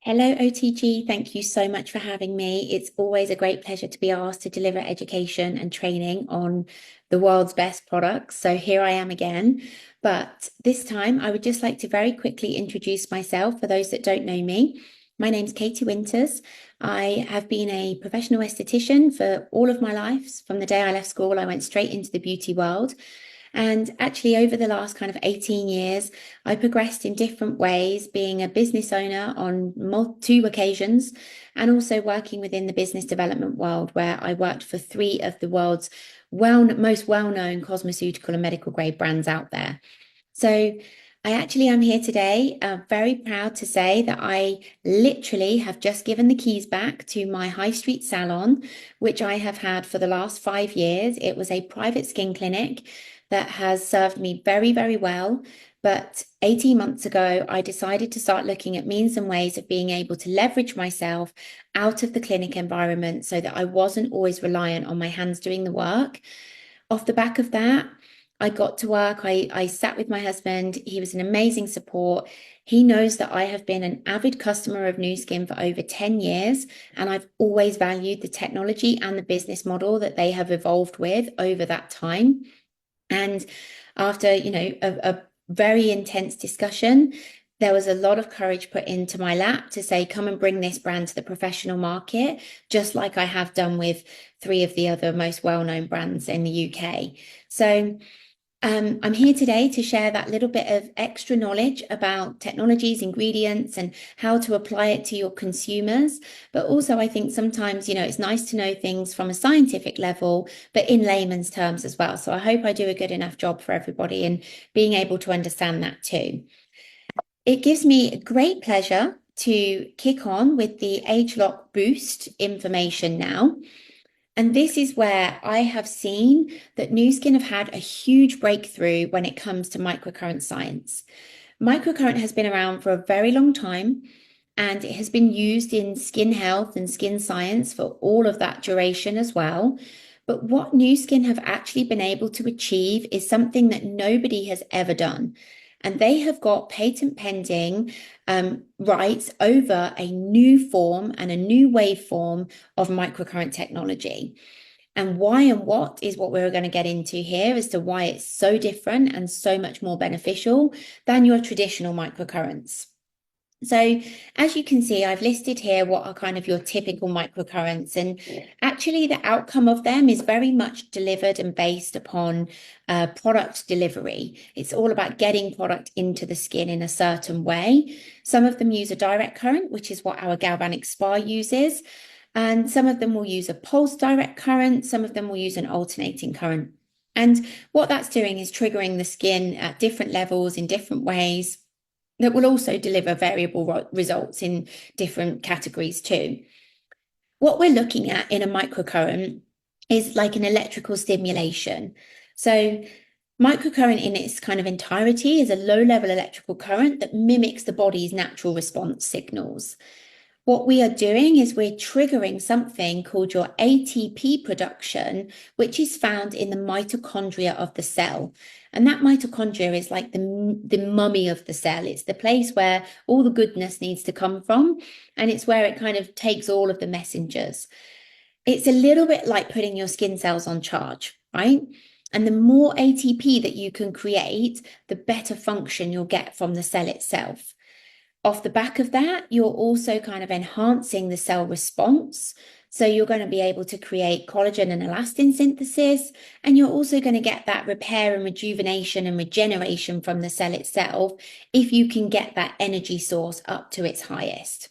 Hello, OTG. Thank you so much for having me. It's always a great pleasure to be asked to deliver education and training on the world's best products. So here I am again. But this time, I would just like to very quickly introduce myself for those that don't know me. My name's Katie Winters. I have been a professional esthetician for all of my life. From the day I left school, I went straight into the beauty world. And actually, over the last kind of 18 years, I progressed in different ways, being a business owner on two occasions, and also working within the business development world, where I worked for three of the world's most well-known cosmeceutical and medical grade brands out there. So I actually am here today, very proud to say that I literally have just given the keys back to my high street salon, which I have had for the last 5 years. It was a private skin clinic that has served me very, very well. But 18 months ago, I decided to start looking at means and ways of being able to leverage myself out of the clinic environment so that I wasn't always reliant on my hands doing the work. Off the back of that, I got to work. I sat with my husband. He was an amazing support. He knows that I have been an avid customer of Nu Skin for over 10 years, and I've always valued the technology and the business model that they have evolved with over that time. And after, a very intense discussion, there was a lot of courage put into my lap to say, come and bring this brand to the professional market, just like I have done with three of the other most well-known brands in the UK. So I'm here today to share that little bit of extra knowledge about technologies, ingredients, and how to apply it to your consumers. But also, I think sometimes, it's nice to know things from a scientific level, but in layman's terms as well. So I hope I do a good enough job for everybody in being able to understand that too. It gives me great pleasure to kick on with the ageLOC Boost information now. And this is where I have seen that Nu Skin have had a huge breakthrough when it comes to microcurrent science. Microcurrent has been around for a very long time, and it has been used in skin health and skin science for all of that duration as well. But what Nu Skin have actually been able to achieve is something that nobody has ever done. And they have got patent pending rights over a new form and a new waveform of microcurrent technology. And why and what is what we're going to get into here as to why it's so different and so much more beneficial than your traditional microcurrents. So as you can see, I've listed here what are kind of your typical microcurrents, and actually the outcome of them is very much delivered and based upon product delivery. It's all about getting product into the skin in a certain way. Some of them use a direct current, which is what our galvanic spa uses, and some of them will use a pulse direct current. Some of them will use an alternating current. And what that's doing is triggering the skin at different levels in different ways that will also deliver variable results in different categories too. What we're looking at in a microcurrent is like an electrical stimulation. So microcurrent in its kind of entirety is a low-level electrical current that mimics the body's natural response signals. What we are doing is we're triggering something called your ATP production, which is found in the mitochondria of the cell. And that mitochondria is like the mummy of the cell. It's the place where all the goodness needs to come from, and it's where it kind of takes all of the messengers. It's a little bit like putting your skin cells on charge, right? And the more ATP that you can create, the better function you'll get from the cell itself. Off the back of that, you're also kind of enhancing the cell response. So you're going to be able to create collagen and elastin synthesis, and you're also going to get that repair and rejuvenation and regeneration from the cell itself if you can get that energy source up to its highest.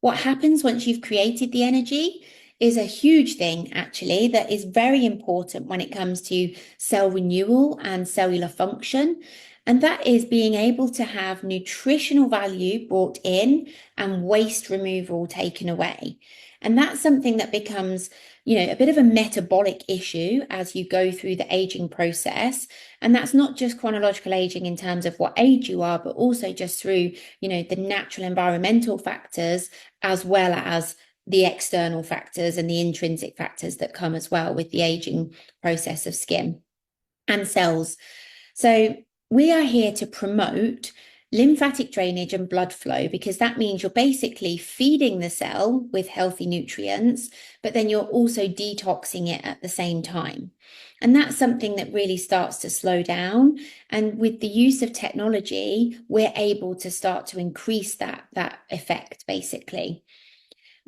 What happens once you've created the energy is a huge thing, actually, that is very important when it comes to cell renewal and cellular function. And that is being able to have nutritional value brought in and waste removal taken away. And that's something that becomes, a bit of a metabolic issue as you go through the aging process. And that's not just chronological aging in terms of what age you are, but also just through, the natural environmental factors, as well as the external factors and the intrinsic factors that come as well with the aging process of skin and cells. So we are here to promote lymphatic drainage and blood flow, because that means you're basically feeding the cell with healthy nutrients, but then you're also detoxing it at the same time. And that's something that really starts to slow down. And with the use of technology, we're able to start to increase that effect, basically.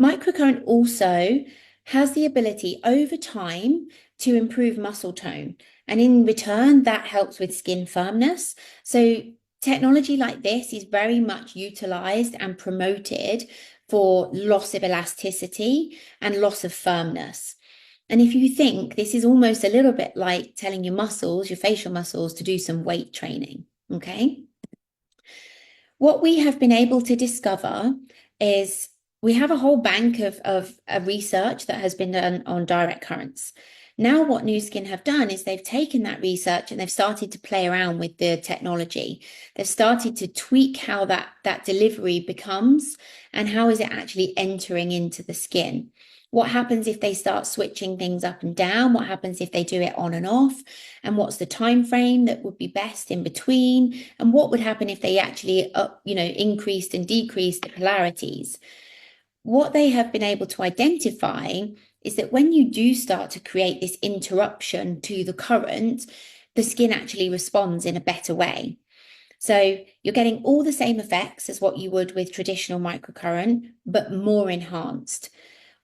Microcurrent also has the ability over time to improve muscle tone. And in return, that helps with skin firmness. So technology like this is very much utilized and promoted for loss of elasticity and loss of firmness. And if you think, this is almost a little bit like telling your muscles, your facial muscles, to do some weight training, okay? What we have been able to discover is we have a whole bank of research that has been done on direct currents. Now, what Nu Skin have done is they've taken that research and they've started to play around with the technology. They've started to tweak how that delivery becomes and how is it actually entering into the skin. What happens if they start switching things up and down? What happens if they do it on and off? And what's the time frame that would be best in between? And what would happen if they actually increased and decreased the polarities? What they have been able to identify is that when you do start to create this interruption to the current, the skin actually responds in a better way. So you're getting all the same effects as what you would with traditional microcurrent, but more enhanced.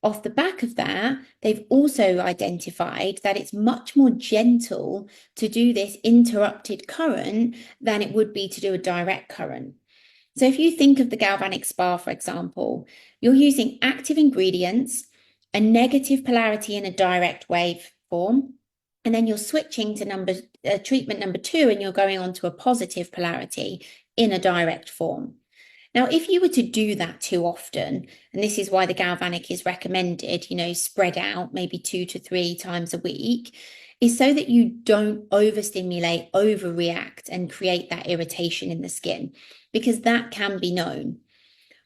Off the back of that, they've also identified that it's much more gentle to do this interrupted current than it would be to do a direct current. So if you think of the galvanic spa, for example, you're using active ingredients, a negative polarity in a direct wave form, and then you're switching to treatment number 2, and you're going on to a positive polarity in a direct form. Now, if you were to do that too often, and this is why the galvanic is recommended, spread out maybe 2 to 3 times a week, is so that you don't overstimulate, overreact, and create that irritation in the skin, because that can be known.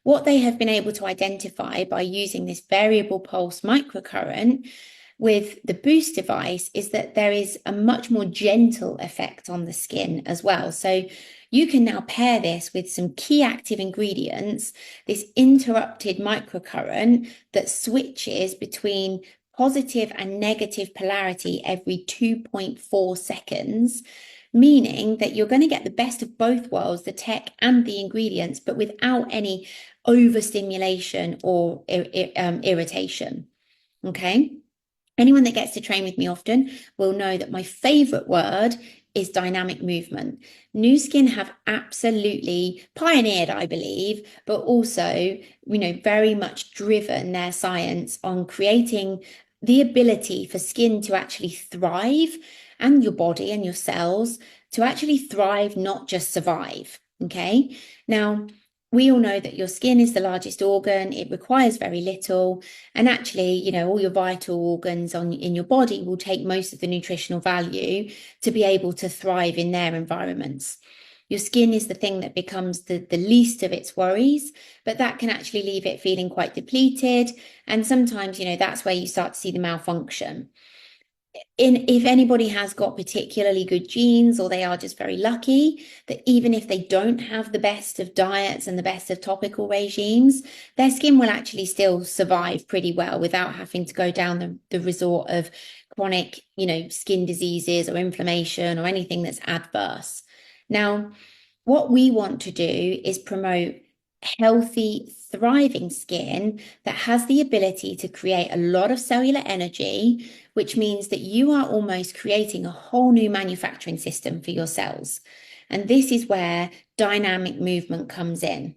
What they have been able to identify by using this variable pulse microcurrent with the boost device is that there is a much more gentle effect on the skin as well. So you can now pair this with some key active ingredients, this interrupted microcurrent that switches between positive and negative polarity every 2.4 seconds, meaning that you're going to get the best of both worlds, the tech and the ingredients, but without any overstimulation or irritation. Okay? Anyone that gets to train with me often will know that my favorite word is dynamic movement. Nu Skin have absolutely pioneered, I believe, but also, very much driven their science on creating the ability for skin to actually thrive, and your body and your cells to actually thrive, not just survive. Okay. Now, we all know that your skin is the largest organ. It requires very little. And actually, all your vital organs in your body will take most of the nutritional value to be able to thrive in their environments. Your skin is the thing that becomes the least of its worries, but that can actually leave it feeling quite depleted. And sometimes, that's where you start to see the malfunction. If anybody has got particularly good genes, or they are just very lucky, that even if they don't have the best of diets and the best of topical regimes, their skin will actually still survive pretty well without having to go down the resort of chronic, skin diseases or inflammation or anything that's adverse. Now, what we want to do is promote healthy, thriving skin that has the ability to create a lot of cellular energy, which means that you are almost creating a whole new manufacturing system for your cells. And this is where dynamic movement comes in.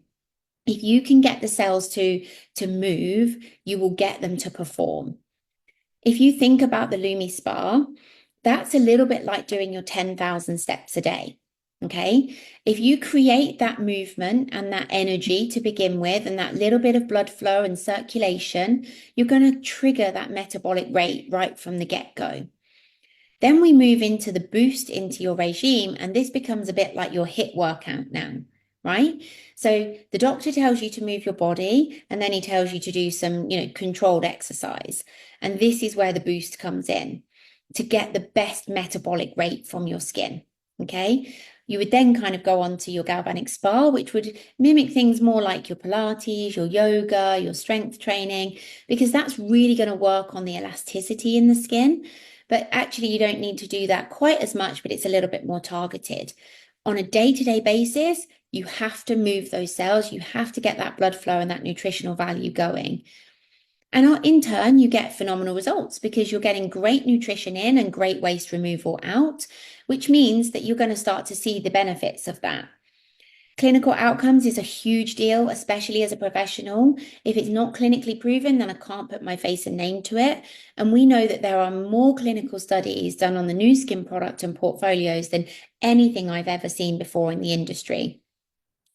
If you can get the cells to move, you will get them to perform. If you think about the Lumi Spa, that's a little bit like doing your 10,000 steps a day. Okay, if you create that movement and that energy to begin with, and that little bit of blood flow and circulation, you're going to trigger that metabolic rate right from the get-go. Then we move into the boost into your regime, and this becomes a bit like your HIIT workout now, right? So the doctor tells you to move your body, and then he tells you to do some, controlled exercise. And this is where the boost comes in to get the best metabolic rate from your skin. Okay. You would then kind of go on to your galvanic spa, which would mimic things more like your Pilates, your yoga, your strength training, because that's really going to work on the elasticity in the skin. But actually, you don't need to do that quite as much, but it's a little bit more targeted. On a day-to-day basis, you have to move those cells. You have to get that blood flow and that nutritional value going. And in turn, you get phenomenal results because you're getting great nutrition in and great waste removal out, which means that you're going to start to see the benefits of that. Clinical outcomes is a huge deal, especially as a professional. If it's not clinically proven, then I can't put my face and name to it. And we know that there are more clinical studies done on the Nu Skin product and portfolios than anything I've ever seen before in the industry.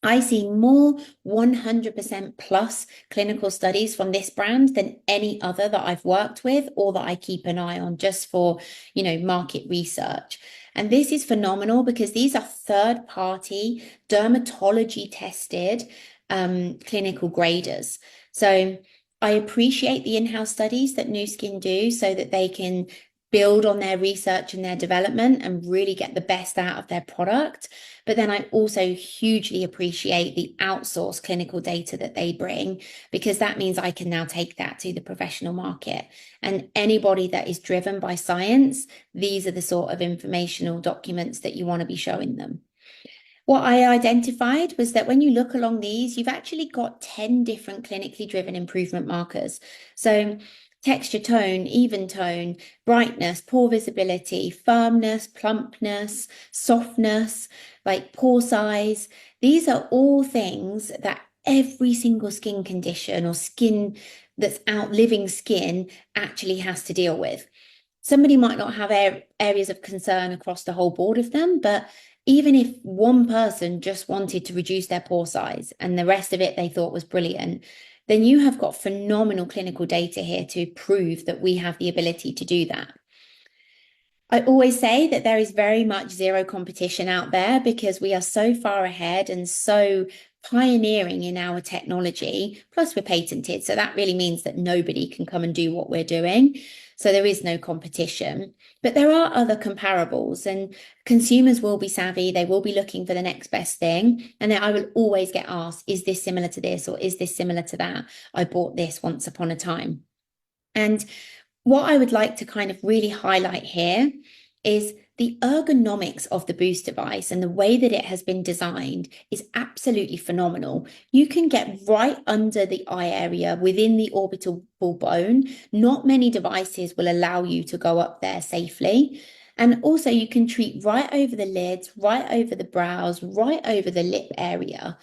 I see more 100% plus clinical studies from this brand than any other that I've worked with or that I keep an eye on just for, market research. And this is phenomenal because these are third-party, dermatology tested clinical graders. So I appreciate the in-house studies that Nu Skin do so that they can build on their research and their development and really get the best out of their product. But then I also hugely appreciate the outsourced clinical data that they bring, because that means I can now take that to the professional market. And anybody that is driven by science, these are the sort of informational documents that you want to be showing them. What I identified was that when you look along these, you've actually got 10 different clinically driven improvement markers. So texture, tone, even tone, brightness, pore visibility, firmness, plumpness, softness, like pore size. These are all things that every single skin condition or skin that's outliving skin actually has to deal with. Somebody might not have areas of concern across the whole board of them, but even if one person just wanted to reduce their pore size and the rest of it they thought was brilliant, then you have got phenomenal clinical data here to prove that we have the ability to do that. I always say that there is very much zero competition out there because we are so far ahead and so pioneering in our technology. Plus, we're patented. So that really means that nobody can come and do what we're doing. So there is no competition. But there are other comparables, and consumers will be savvy. They will be looking for the next best thing. And then I will always get asked, is this similar to this or is this similar to that? I bought this once upon a time. And what I would like to kind of really highlight here is the ergonomics of the Boost device and the way that it has been designed is absolutely phenomenal. You can get right under the eye area within the orbital bone. Not many devices will allow you to go up there safely. And also you can treat right over the lids, right over the brows, right over the lip area.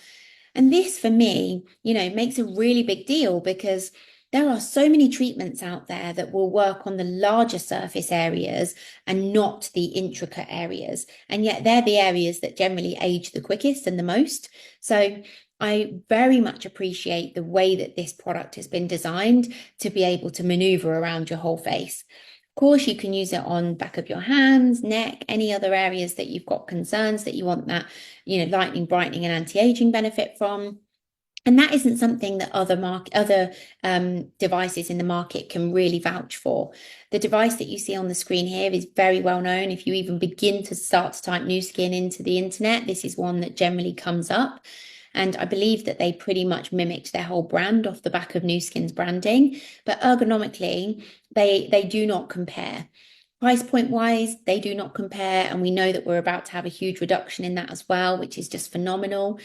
And this for me, makes a really big deal because there are so many treatments out there that will work on the larger surface areas and not the intricate areas. And yet they're the areas that generally age the quickest and the most. So I very much appreciate the way that this product has been designed to be able to maneuver around your whole face. Of course, you can use it on back of your hands, neck, any other areas that you've got concerns that you want that, lightening, brightening, and anti-aging benefit from. And that isn't something that other devices in the market can really vouch for. The device that you see on the screen here is very well known. If you even begin to start to type Nu Skin into the internet, this is one that generally comes up. And I believe that they pretty much mimicked their whole brand off the back of Nu Skin's branding. But ergonomically, they do not compare. Price point wise, they do not compare. And we know that we're about to have a huge reduction in that as well, which is just phenomenal.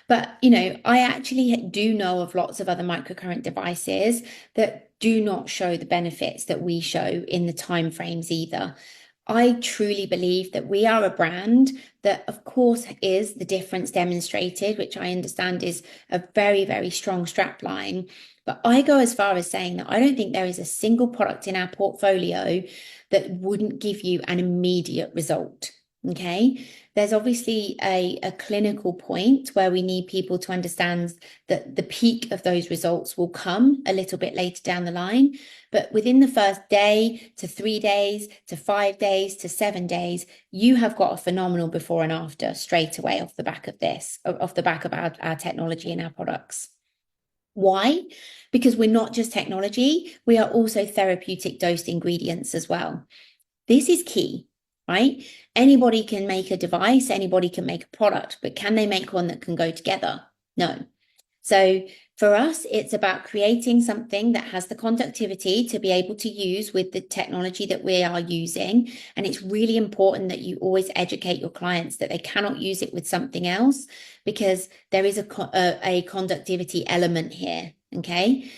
But, I actually do know of lots of other microcurrent devices that do not show the benefits that we show in the timeframes either. I truly believe that we are a brand that, of course, is the difference demonstrated, which I understand is a very, very strong strapline. But I go as far as saying that I don't think there is a single product in our portfolio that wouldn't give you an immediate result. Okay, there's obviously a clinical point where we need people to understand that the peak of those results will come a little bit later down the line. But within the first day to 3 days to 5 days to 7 days, you have got a phenomenal before and after straight away off the back of this, off the back of our technology and our products. Why? Because we're not just technology, we are also therapeutic dosed ingredients as well. This is key. right? Anybody can make a device, anybody can make a product, but can they make one that can go together? No. So for us, it's about creating something that has the conductivity to be able to use with the technology that we are using. And it's really important that you always educate your clients that they cannot use it with something else, because there is a conductivity element here. Okay.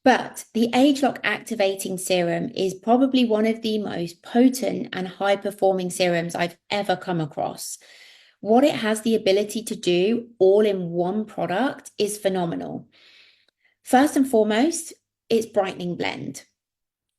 But the ageLOC activating serum is probably one of the most potent and high performing serums I've ever come across. What it has the ability to do all in one product is phenomenal. First and foremost, it's brightening blend.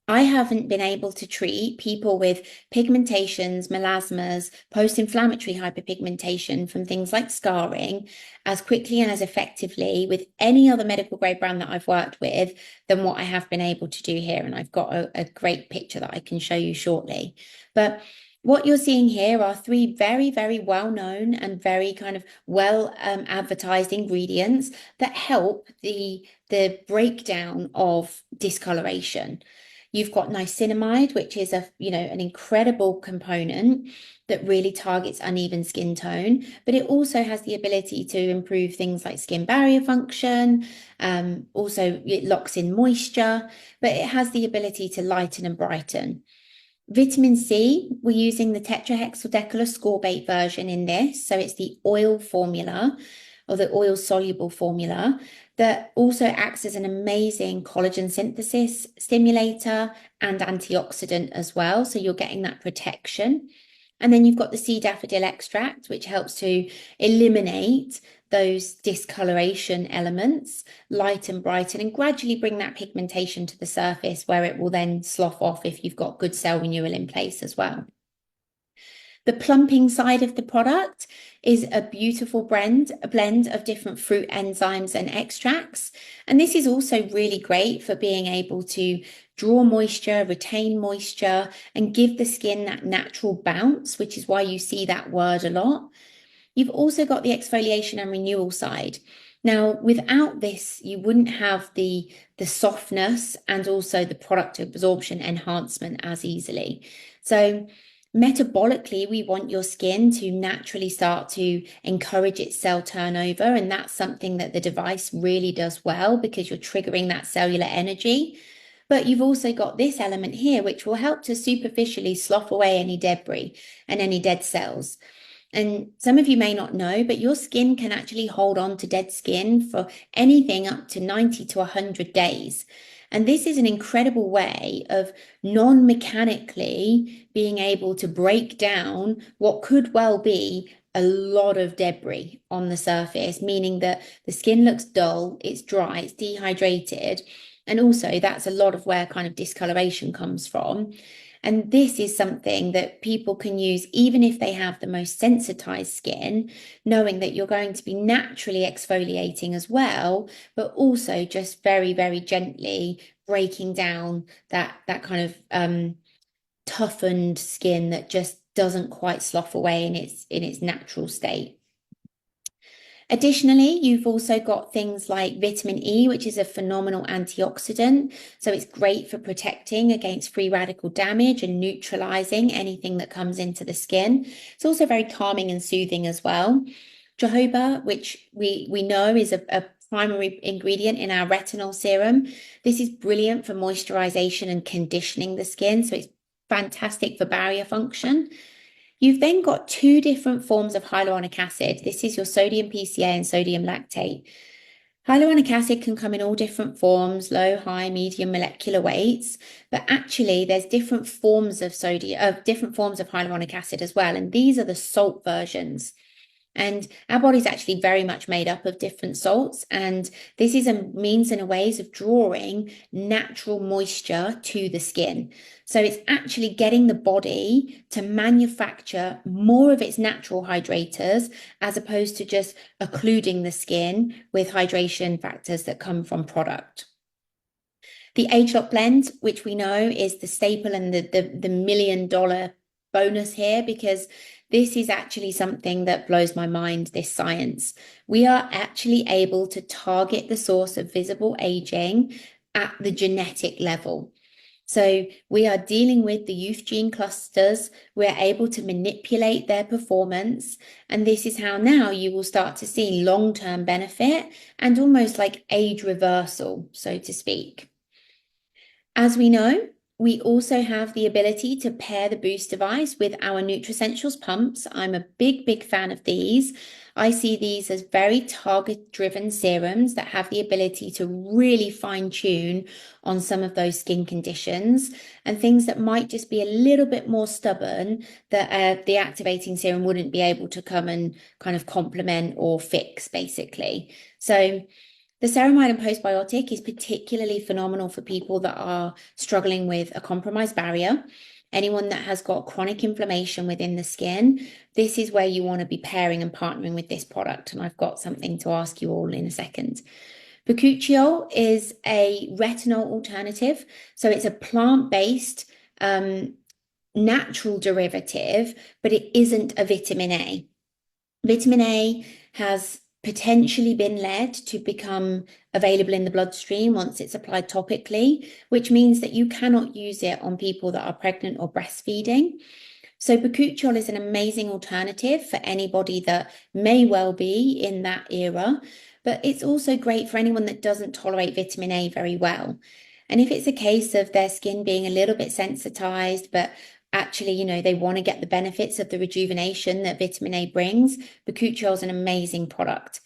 I haven't been able to treat people with pigmentations, melasmas, post-inflammatory hyperpigmentation from things like scarring as quickly and as effectively with any other medical grade brand that I've worked with than what I have been able to do here. And I've got a great picture that I can show you shortly. But what you're seeing here are three very, very well-known and very kind of well advertised ingredients that help the breakdown of discoloration. You've got niacinamide, which is an incredible component that really targets uneven skin tone, but it also has the ability to improve things like skin barrier function. Also, it locks in moisture, but it has the ability to lighten and brighten. Vitamin C, we're using the tetrahexyldecyl ascorbate version in this. So it's the oil formula or the oil soluble formula that also acts as an amazing collagen synthesis stimulator and antioxidant as well. So you're getting that protection. And then you've got the sea daffodil extract, which helps to eliminate those discoloration elements, lighten, brighten, and gradually bring that pigmentation to the surface where it will then slough off if you've got good cell renewal in place as well. The plumping side of the product is a beautiful blend of different fruit enzymes and extracts. And this is also really great for being able to draw moisture, retain moisture, and give the skin that natural bounce, which is why you see that word a lot. You've also got the exfoliation and renewal side. Now, without this, you wouldn't have the softness and also the product absorption enhancement as easily. So metabolically, we want your skin to naturally start to encourage its cell turnover. And that's something that the device really does well because you're triggering that cellular energy. But you've also got this element here, which will help to superficially slough away any debris and any dead cells. And some of you may not know, but your skin can actually hold on to dead skin for anything up to 90 to 100 days. And this is an incredible way of non-mechanically being able to break down what could well be a lot of debris on the surface, meaning that the skin looks dull, it's dry, it's dehydrated. And also that's a lot of where kind of discoloration comes from. And this is something that people can use even if they have the most sensitized skin, knowing that you're going to be naturally exfoliating as well, but also just very, very gently breaking down that kind of toughened skin that just doesn't quite slough away in its natural state. Additionally, you've also got things like vitamin E, which is a phenomenal antioxidant. So it's great for protecting against free radical damage and neutralizing anything that comes into the skin. It's also very calming and soothing as well. Jojoba, which we know is a primary ingredient in our retinol serum. This is brilliant for moisturization and conditioning the skin. So it's fantastic for barrier function. You've then got two different forms of hyaluronic acid. This is your sodium PCA and sodium lactate. Hyaluronic acid can come in all different forms, low, high, medium molecular weights, but actually there's different forms of different forms of hyaluronic acid as well. And these are the salt versions. And our body's actually very much made up of different salts. And this is a means and a ways of drawing natural moisture to the skin. So it's actually getting the body to manufacture more of its natural hydrators as opposed to just occluding the skin with hydration factors that come from product. The ageLOC blend, which we know is the staple and the $1 million bonus here, because this is actually something that blows my mind, this science. We are actually able to target the source of visible aging at the genetic level. So we are dealing with the youth gene clusters. We're able to manipulate their performance. And this is how now you will start to see long-term benefit and almost like age reversal, so to speak. As we know, we also have the ability to pair the boost device with our Nutricentials pumps. I'm a big, big fan of these. I see these as very target-driven serums that have the ability to really fine-tune on some of those skin conditions and things that might just be a little bit more stubborn that the activating serum wouldn't be able to come and kind of complement or fix, basically. So the ceramide and postbiotic is particularly phenomenal for people that are struggling with a compromised barrier. Anyone that has got chronic inflammation within the skin, this is where you want to be pairing and partnering with this product. And I've got something to ask you all in a second. Bakuchiol is a retinol alternative. So it's a plant-based natural derivative, but it isn't a vitamin A. Vitamin A has potentially been led to become available in the bloodstream once it's applied topically, which means that you cannot use it on people that are pregnant or breastfeeding. So bakuchiol is an amazing alternative for anybody that may well be in that era, but it's also great for anyone that doesn't tolerate vitamin A very well. And if it's a case of their skin being a little bit sensitized, but actually, they want to get the benefits of the rejuvenation that vitamin A brings, bakuchiol is an amazing product.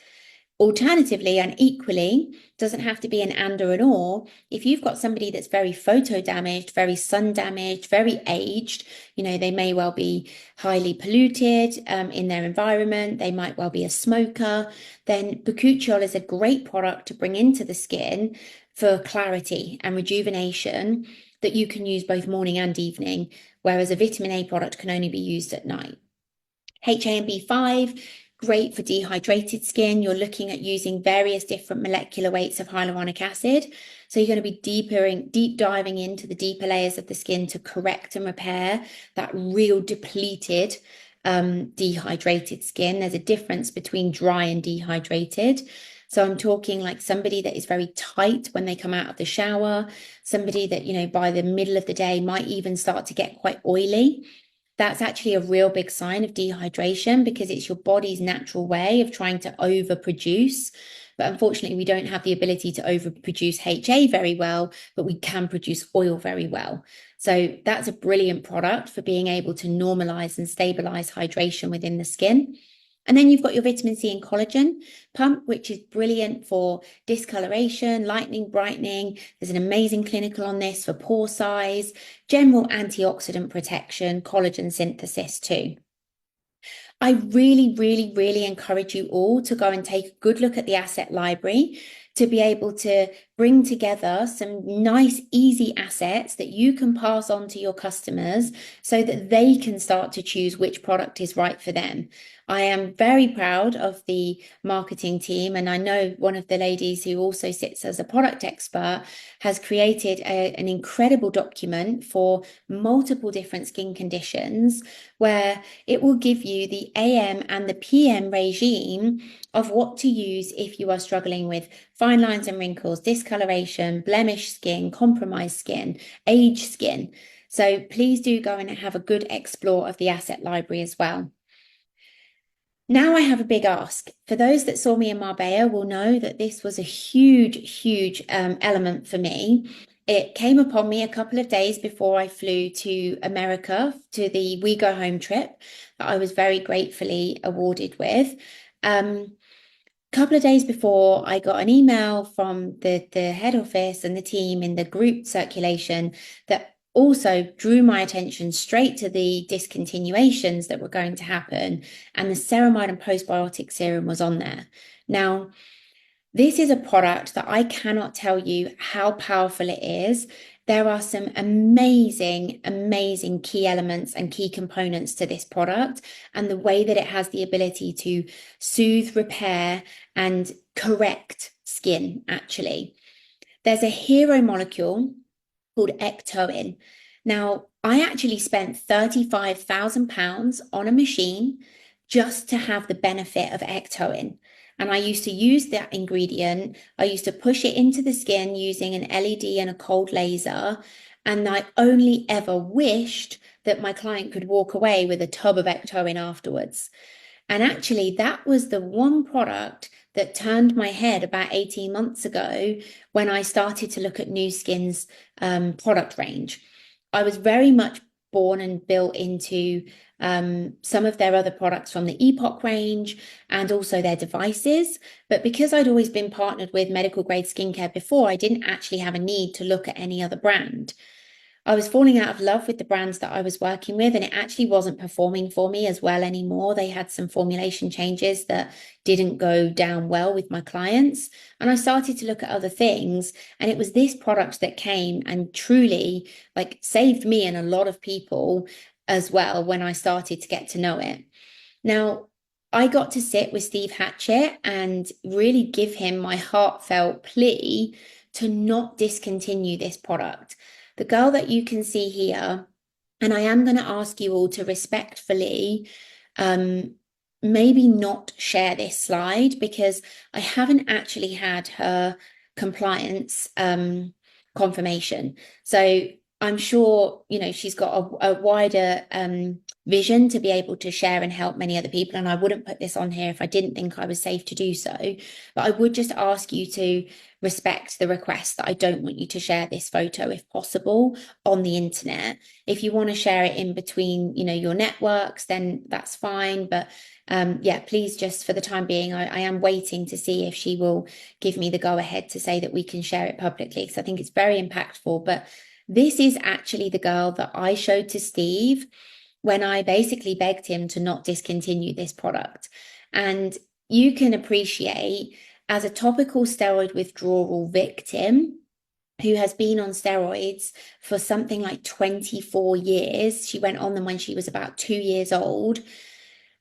Alternatively, and equally, doesn't have to be an and or an or. If you've got somebody that's very photo damaged, very sun damaged, very aged, they may well be highly polluted in their environment. They might well be a smoker. Then bakuchiol is a great product to bring into the skin for clarity and rejuvenation that you can use both morning and evening, whereas a vitamin A product can only be used at night. HA and B5, great for dehydrated skin. You're looking at using various different molecular weights of hyaluronic acid. So you're going to be deep diving into the deeper layers of the skin to correct and repair that real depleted, dehydrated skin. There's a difference between dry and dehydrated. So I'm talking like somebody that is very tight when they come out of the shower, somebody that, by the middle of the day might even start to get quite oily. That's actually a real big sign of dehydration because it's your body's natural way of trying to overproduce. But unfortunately, we don't have the ability to overproduce HA very well, but we can produce oil very well. So that's a brilliant product for being able to normalize and stabilize hydration within the skin. And then you've got your vitamin C and collagen pump, which is brilliant for discoloration, lightening, brightening. There's an amazing clinical on this for pore size, general antioxidant protection, collagen synthesis too. I really, really, really encourage you all to go and take a good look at the asset library to be able to bring together some nice, easy assets that you can pass on to your customers so that they can start to choose which product is right for them. I am very proud of the marketing team, and I know one of the ladies who also sits as a product expert has created an incredible document for multiple different skin conditions where it will give you the AM and the PM regime of what to use if you are struggling with fine lines and wrinkles, discoloration, blemish skin, compromised skin, age skin. So please do go and have a good explore of the asset library as well. Now I have a big ask. For those that saw me in Marbella will know that this was a huge, huge element for me. It came upon me a couple of days before I flew to America to the We Go Home trip that I was very gratefully awarded with. Couple of days before, I got an email from the head office and the team in the group circulation that also drew my attention straight to the discontinuations that were going to happen, and the ceramide and postbiotic serum was on there. Now, this is a product that I cannot tell you how powerful it is. There are some amazing, amazing key elements and key components to this product, and the way that it has the ability to soothe, repair, and correct skin, actually. There's a hero molecule called ectoin. Now, I actually spent £35,000 on a machine just to have the benefit of ectoin. And I used to use that ingredient. I used to push it into the skin using an LED and a cold laser. And I only ever wished that my client could walk away with a tub of Ectoin afterwards. And actually, that was the one product that turned my head about 18 months ago when I started to look at Nu Skin's product range. I was very much born and built into some of their other products from the epoch range and also their devices. But because I'd always been partnered with medical grade skincare before, I didn't actually have a need to look at any other brand. I was falling out of love with the brands that I was working with, and it actually wasn't performing for me as well anymore. They had some formulation changes that didn't go down well with my clients. And I started to look at other things. And it was this product that came and truly like saved me and a lot of people as well when I started to get to know it. Now, I got to sit with Steve Hatchett and really give him my heartfelt plea to not discontinue this product. The girl that you can see here, and I am going to ask you all to respectfully maybe not share this slide because I haven't actually had her compliance confirmation. So I'm sure, she's got a wider vision to be able to share and help many other people. And I wouldn't put this on here if I didn't think I was safe to do so. But I would just ask you to respect the request that I don't want you to share this photo, if possible, on the internet. If you want to share it in between, your networks, then that's fine. But yeah, please, just for the time being, I am waiting to see if she will give me the go ahead to say that we can share it publicly, because I think it's very impactful. But this is actually the girl that I showed to Steve when I basically begged him to not discontinue this product. And you can appreciate, as a topical steroid withdrawal victim who has been on steroids for something like 24 years, she went on them when she was about 2 years old,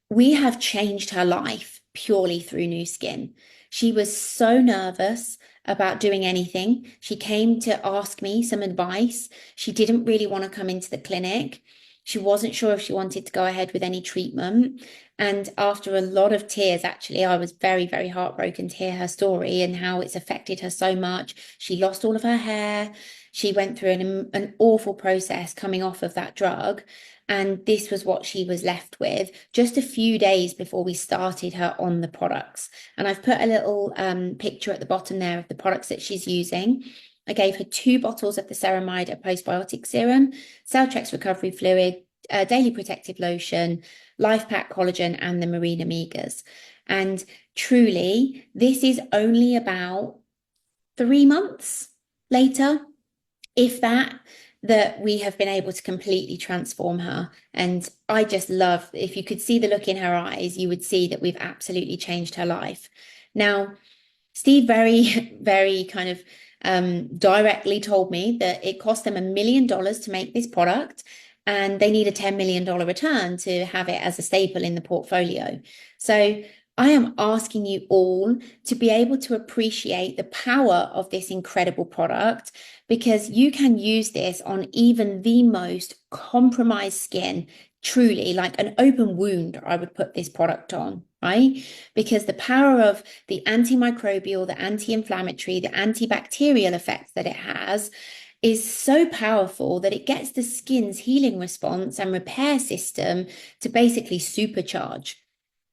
we have changed her life purely through Nu Skin. She was so nervous about doing anything. She came to ask me some advice. She didn't really want to come into the clinic. She wasn't sure if she wanted to go ahead with any treatment. And after a lot of tears, actually, I was very, very heartbroken to hear her story and how it's affected her so much. She lost all of her hair. She went through an awful process coming off of that drug. And this was what she was left with just a few days before we started her on the products. And I've put a little picture at the bottom there of the products that she's using. I gave her 2 bottles of the Ceramide, a postbiotic serum, Celltrex recovery fluid, daily protective lotion, Life Pack collagen, and the Marine Omegas. And truly, this is only about 3 months later, if that we have been able to completely transform her. And I just love, if you could see the look in her eyes, you would see that we've absolutely changed her life. Now, Steve very, very kind of directly told me that it cost them $1 million to make this product, and they need a $10 million return to have it as a staple in the portfolio. So I am asking you all to be able to appreciate the power of this incredible product, because you can use this on even the most compromised skin, truly like an open wound. I would put this product on, right? Because the power of the antimicrobial, the anti-inflammatory, the antibacterial effects that it has is so powerful that it gets the skin's healing response and repair system to basically supercharge.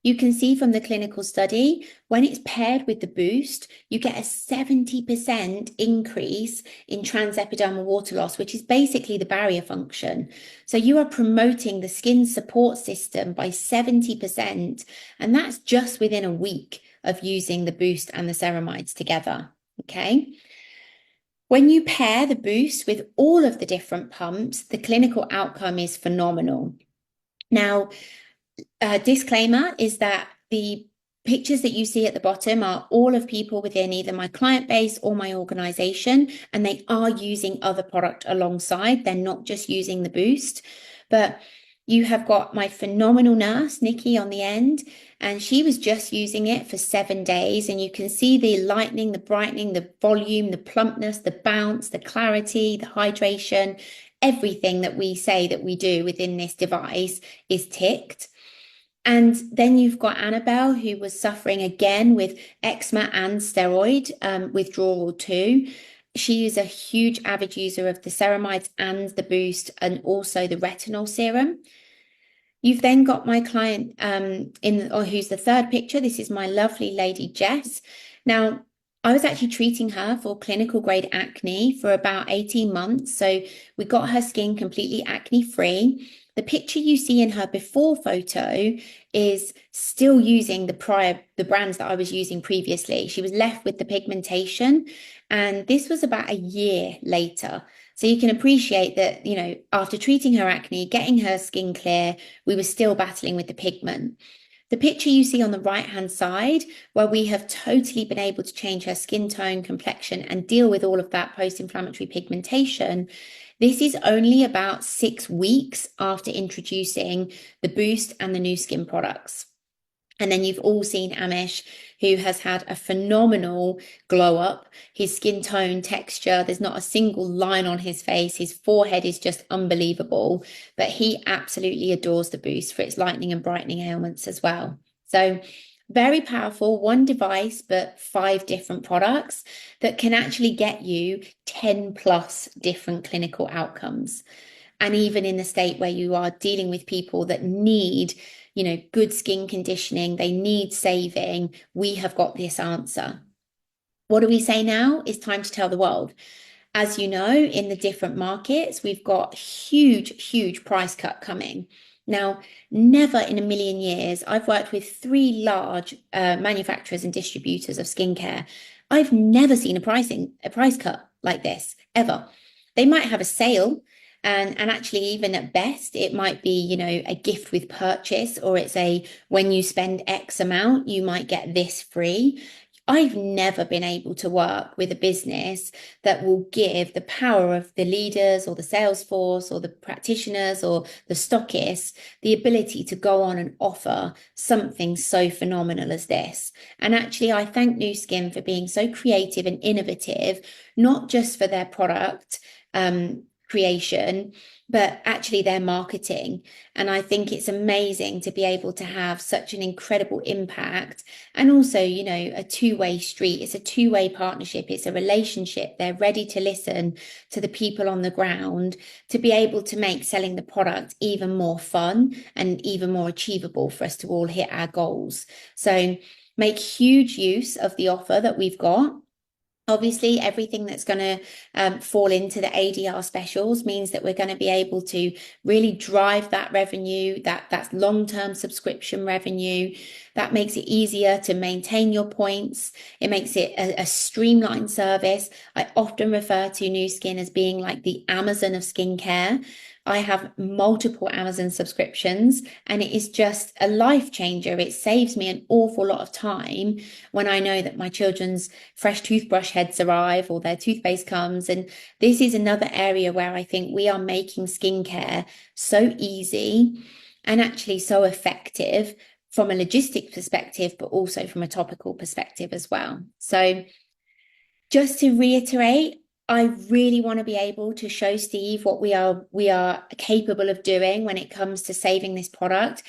You can see from the clinical study, when it's paired with the boost, you get a 70% increase in transepidermal water loss, which is basically the barrier function. So you are promoting the skin support system by 70%, and that's just within a week of using the boost and the ceramides together, okay? When you pair the boost with all of the different pumps, the clinical outcome is phenomenal. Now, disclaimer is that the pictures that you see at the bottom are all of people within either my client base or my organization, and they are using other product alongside. They're not just using the boost. But you have got my phenomenal nurse, Nikki, on the end, and she was just using it for 7 days. And you can see the lightening, the brightening, the volume, the plumpness, the bounce, the clarity, the hydration, everything that we say that we do within this device is ticked. And then you've got Annabelle, who was suffering again with eczema and steroid withdrawal too. she is a huge avid user of the ceramides and the boost and also the retinol serum. You've then got my client or who's the third picture. This is my lovely lady Jess. Now, I was actually treating her for clinical grade acne for about 18 months. So we got her skin completely acne free. The picture you see in her before photo is still using the brands that I was using previously. She was left with the pigmentation, and this was about a year later. So you can appreciate that, after treating her acne, getting her skin clear, we were still battling with the pigment. The picture you see on the right-hand side, where we have totally been able to change her skin tone, complexion, and deal with all of that post-inflammatory pigmentation, this is only about 6 weeks after introducing the boost and the new skin products. And then you've all seen Amish, who has had a phenomenal glow up. His skin tone, texture, there's not a single line on his face. His forehead is just unbelievable. But he absolutely adores the boost for its lightening and brightening ailments as well. So very powerful, one device, but 5 different products that can actually get you 10 plus different clinical outcomes. And even in the state where you are dealing with people that need, good skin conditioning, they need saving, we have got this answer. What do we say now? It's time to tell the world. As you know, in the different markets, we've got huge price cut coming. Now, never in a million years, I've worked with 3 large manufacturers and distributors of skincare. I've never seen a price cut like this, ever. They might have a sale, and actually, even at best, it might be, a gift with purchase, or it's when you spend X amount, you might get this free. I've never been able to work with a business that will give the power of the leaders or the sales force or the practitioners or the stockists the ability to go on and offer something so phenomenal as this. And actually, I thank Nu Skin for being so creative and innovative, not just for their product creation, but actually their marketing. And I think it's amazing to be able to have such an incredible impact, and also, a two-way street. It's a two-way partnership. It's a relationship. They're ready to listen to the people on the ground to be able to make selling the product even more fun and even more achievable for us to all hit our goals. So make huge use of the offer that we've got. Obviously, everything that's going to fall into the ADR specials means that we're going to be able to really drive that revenue, that's long-term subscription revenue. That makes it easier to maintain your points. It makes it a streamlined service. I often refer to Nu Skin as being like the Amazon of skincare. I have multiple Amazon subscriptions, and it is just a life changer. It saves me an awful lot of time when I know that my children's fresh toothbrush heads arrive or their toothpaste comes. And this is another area where I think we are making skincare so easy and actually so effective from a logistic perspective, but also from a topical perspective as well. So just to reiterate, I really want to be able to show Steve what we are capable of doing when it comes to saving this product.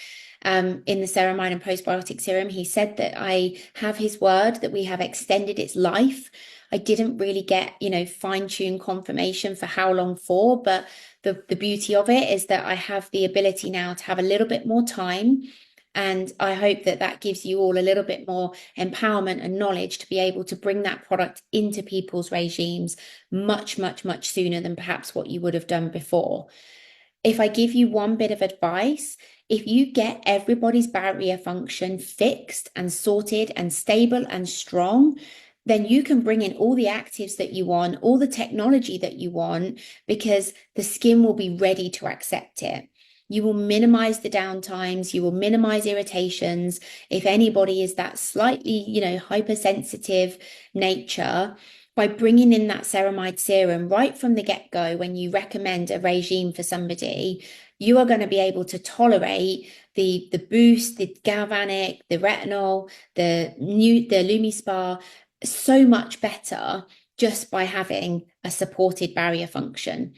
In the Ceramide and Postbiotic Serum, he said that I have his word that we have extended its life. I didn't really get, fine-tuned confirmation for how long for, but the beauty of it is that I have the ability now to have a little bit more time. And I hope that that gives you all a little bit more empowerment and knowledge to be able to bring that product into people's regimes much sooner than perhaps what you would have done before. If I give you one bit of advice, if you get everybody's barrier function fixed and sorted and stable and strong, then you can bring in all the actives that you want, all the technology that you want, because the skin will be ready to accept it. You will minimize the downtimes, you will minimize irritations. If anybody is that slightly, hypersensitive nature, by bringing in that ceramide serum right from the get-go, when you recommend a regime for somebody, you are going to be able to tolerate the boost, the galvanic, the retinol, the LumiSpa so much better just by having a supported barrier function.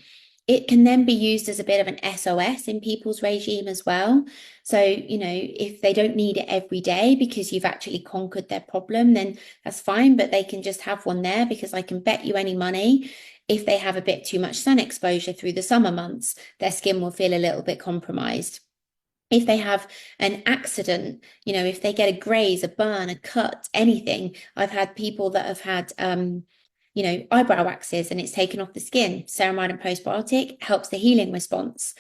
it can then be used as a bit of an SOS in people's regime as well. So, if they don't need it every day because you've actually conquered their problem, then that's fine, but they can just have one there, because I can bet you any money, if they have a bit too much sun exposure through the summer months, their skin will feel a little bit compromised. If they have an accident, if they get a graze, a burn, a cut, anything. I've had people that have had, eyebrow waxes and it's taken off the skin. Ceramide and postbiotic helps the healing response.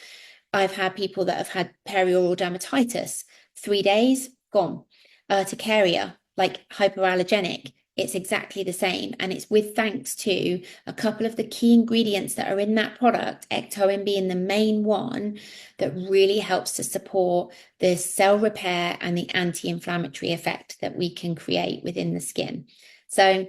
I've had people that have had perioral dermatitis, 3 days, gone. Urticaria, like hypoallergenic, it's exactly the same. And it's with thanks to a couple of the key ingredients that are in that product, ectoin being the main one, that really helps to support the cell repair and the anti-inflammatory effect that we can create within the skin. So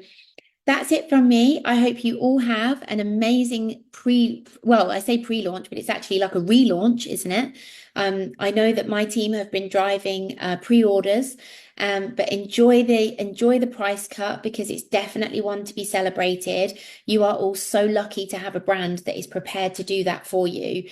that's it from me. I hope you all have an amazing I say pre-launch, but it's actually like a relaunch, isn't it? I know that my team have been driving pre-orders, but enjoy the price cut, because it's definitely one to be celebrated. You are all so lucky to have a brand that is prepared to do that for you.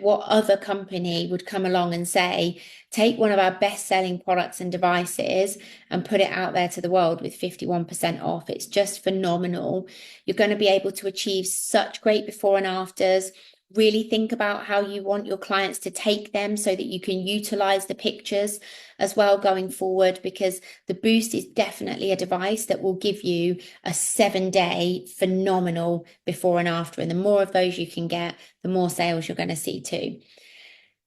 What other company would come along and say, take one of our best-selling products and devices and put it out there to the world with 51% off? It's just phenomenal. You're going to be able to achieve such great before and afters. Really think about how you want your clients to take them so that you can utilize the pictures as well going forward, because the Boost is definitely a device that will give you a 7-day phenomenal before and after. And the more of those you can get, the more sales you're going to see too.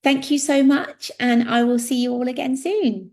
Thank you so much, and I will see you all again soon.